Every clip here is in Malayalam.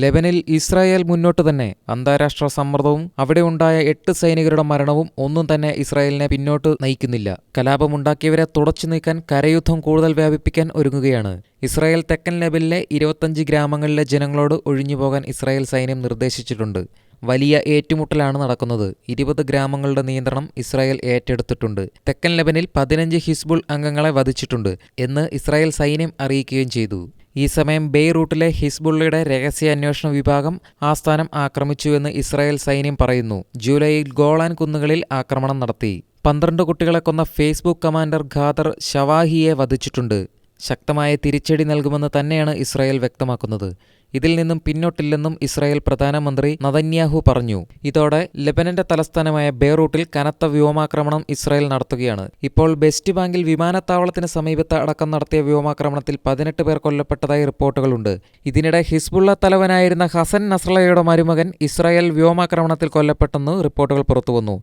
ലെബനിൽ ഇസ്രായേൽ മുന്നോട്ട് തന്നെ. അന്താരാഷ്ട്ര സമ്മർദ്ദവും അവിടെ ഉണ്ടായ 8 സൈനികരുടെ മരണവും ഒന്നും തന്നെ ഇസ്രായേലിനെ പിന്നോട്ട് നയിക്കുന്നില്ല. കലാപമുണ്ടാക്കിയവരെ തുടച്ചു നീക്കാൻ കരയുദ്ധം കൂടുതൽ വ്യാപിപ്പിക്കാൻ ഒരുങ്ങുകയാണ്. ഇസ്രായേൽ തെക്കൻ ലെബനിലെ 25 ഗ്രാമങ്ങളിലെ ജനങ്ങളോട് ഒഴിഞ്ഞുപോകാൻ ഇസ്രായേൽ സൈന്യം നിർദ്ദേശിച്ചിട്ടുണ്ട്. വലിയ ഏറ്റുമുട്ടലാണ് നടക്കുന്നത്. 20 ഗ്രാമങ്ങളുടെ നിയന്ത്രണം ഇസ്രായേൽ ഏറ്റെടുത്തിട്ടുണ്ട്. തെക്കൻ ലെബനിൽ 15 ഹിസ്ബുൾ അംഗങ്ങളെ വധിച്ചിട്ടുണ്ട് എന്ന് ഇസ്രായേൽ സൈന്യം അറിയിക്കുകയും ചെയ്തു. ഈ സമയം ബെയ്റൂട്ടിലെ ഹിസ്ബുള്ളയുടെ രഹസ്യാന്വേഷണ വിഭാഗം ആസ്ഥാനം ആക്രമിച്ചുവെന്ന് ഇസ്രായേൽ സൈന്യം പറയുന്നു. ജൂലൈയിൽ ഗോളാൻ കുന്നുകളിൽ ആക്രമണം നടത്തി. 12 കുട്ടികളെ കൊന്ന ഫേസ്ബുക്ക് കമാൻഡർ ഖാദർ ഷവാഹിയെ വധിച്ചിട്ടുണ്ട്. ശക്തമായ തിരിച്ചടി നൽകുമെന്ന് തന്നെയാണ് ഇസ്രായേൽ വ്യക്തമാക്കുന്നത്. ഇതിൽ നിന്നും പിന്നോട്ടില്ലെന്നും ഇസ്രായേൽ പ്രധാനമന്ത്രി നെതന്യാഹു പറഞ്ഞു. ഇതോടെ ലെബനന്റെ തലസ്ഥാനമായ ബെയ്റൂട്ടിൽ കനത്ത വ്യോമാക്രമണം ഇസ്രായേൽ നടത്തുകയാണ്. ഇപ്പോൾ വെസ്റ്റ് ബാങ്കിൽ വിമാനത്താവളത്തിന് സമീപത്ത് അടക്കം നടത്തിയ വ്യോമാക്രമണത്തിൽ 18 പേർ കൊല്ലപ്പെട്ടതായി റിപ്പോർട്ടുകളുണ്ട്. ഇതിനിടെ ഹിസ്ബുള്ള തലവനായിരുന്ന ഹസൻ നസ്രള്ളയുടെ മരുമകൻ ഇസ്രായേൽ വ്യോമാക്രമണത്തിൽ കൊല്ലപ്പെട്ടെന്ന് റിപ്പോർട്ടുകൾ പുറത്തുവന്നു.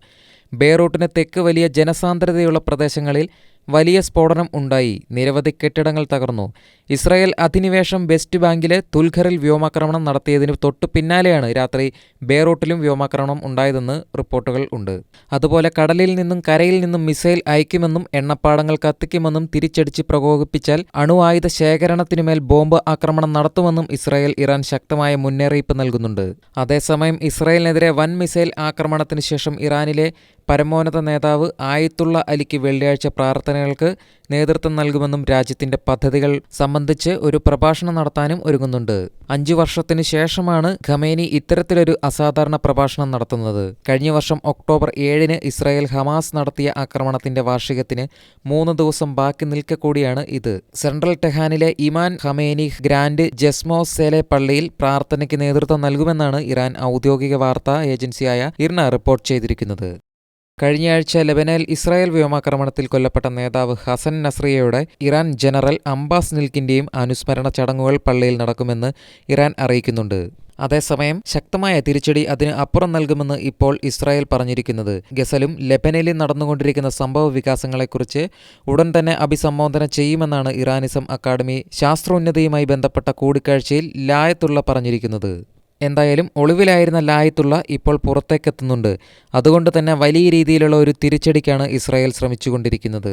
ബെയ്റൂട്ടിന് തെക്ക് വലിയ ജനസാന്ദ്രതയുള്ള പ്രദേശങ്ങളിൽ വലിയ സ്ഫോടനം ഉണ്ടായി. നിരവധി കെട്ടിടങ്ങൾ തകർന്നു. ഇസ്രായേൽ അധിനിവേശം വെസ്റ്റ് ബാങ്കിലെ തുൽഖറിൽ വ്യോമാക്രമണം നടത്തിയതിന് തൊട്ടു പിന്നാലെയാണ് രാത്രി ബെയ്റൂട്ടിലും വ്യോമാക്രമണം ഉണ്ടായതെന്ന് റിപ്പോർട്ടുകൾ ഉണ്ട്. അതുപോലെ കടലിൽ നിന്നും കരയിൽ നിന്നും മിസൈൽ അയക്കുമെന്നും എണ്ണപ്പാടങ്ങൾ കത്തിക്കുമെന്നും തിരിച്ചടിച്ച് പ്രകോപിപ്പിച്ചാൽ അണുവായുധ ശേഖരണത്തിനുമേൽ ബോംബ് ആക്രമണം നടത്തുമെന്നും ഇസ്രായേൽ ഇറാൻ ശക്തമായ മുന്നറിയിപ്പ് നൽകുന്നുണ്ട്. അതേസമയം ഇസ്രായേലിനെതിരെ വൻ മിസൈൽ ആക്രമണത്തിന് ശേഷം ഇറാനിലെ പരമോന്നത നേതാവ് ആയത്തുള്ള അലിക്ക് വെള്ളിയാഴ്ച പ്രാർത്ഥനകൾക്ക് നേതൃത്വം നൽകുമെന്നും രാജ്യത്തിന്റെ പദ്ധതികൾ സംബന്ധിച്ച് ഒരു പ്രഭാഷണം നടത്താനും ഒരുങ്ങുന്നുണ്ട്. 5 വർഷത്തിനു ശേഷമാണ് ഖമേനി ഇത്തരത്തിലൊരു അസാധാരണ പ്രഭാഷണം നടത്തുന്നത്. കഴിഞ്ഞ വർഷം ഒക്ടോബർ 7 ഇസ്രായേൽ ഹമാസ് നടത്തിയ ആക്രമണത്തിന്റെ വാർഷികത്തിന് 3 ദിവസം ബാക്കി നിൽക്കെ കൂടിയാണ് ഇത്. സെൻട്രൽ ടെഹാനിലെ ഇമാൻ ഖമേനി ഗ്രാൻഡ് ജസ്മോസേലെ പള്ളിയിൽ പ്രാർത്ഥനയ്ക്ക് നേതൃത്വം നൽകുമെന്നാണ് ഇറാൻ ഔദ്യോഗിക വാർത്താ ഏജൻസിയായ ഇർന റിപ്പോർട്ട് ചെയ്തിരിക്കുന്നത്. കഴിഞ്ഞയാഴ്ച ലെബനനിൽ ഇസ്രായേൽ വ്യോമാക്രമണത്തിൽ കൊല്ലപ്പെട്ട നേതാവ് ഹസൻ നസ്രിയയുടെ ഇറാൻ ജനറൽ അബ്ബാസ് നിൽക്കിന്റെയും അനുസ്മരണ ചടങ്ങുകൾ പള്ളിയിൽ നടക്കുമെന്ന് ഇറാൻ അറിയിക്കുന്നുണ്ട്. അതേസമയം ശക്തമായ തിരിച്ചടി അതിന് അപ്പുറം നൽകുമെന്ന് ഇപ്പോൾ ഇസ്രായേൽ പറഞ്ഞിരിക്കുന്നത്. ഗസലും ലെബനനിലും നടന്നുകൊണ്ടിരിക്കുന്ന സംഭവ വികാസങ്ങളെക്കുറിച്ച് ഉടൻ തന്നെ അഭിസംബോധന ചെയ്യുമെന്നാണ് ഇറാനിസം അക്കാദമി ശാസ്ത്രോന്നതിയുമായി ബന്ധപ്പെട്ട കൂടിക്കാഴ്ചയിൽ ലായത്തുള്ള പറഞ്ഞിരിക്കുന്നത്. എന്തായാലും ഒളിവിലായിരുന്ന ലായത്തുള്ള ഇപ്പോൾ പുറത്തേക്കെത്തുന്നുണ്ട്. അതുകൊണ്ട് തന്നെ വലിയ രീതിയിലുള്ള ഒരു തിരിച്ചടിക്കാണ് ഇസ്രായേൽ ശ്രമിച്ചുകൊണ്ടിരിക്കുന്നത്.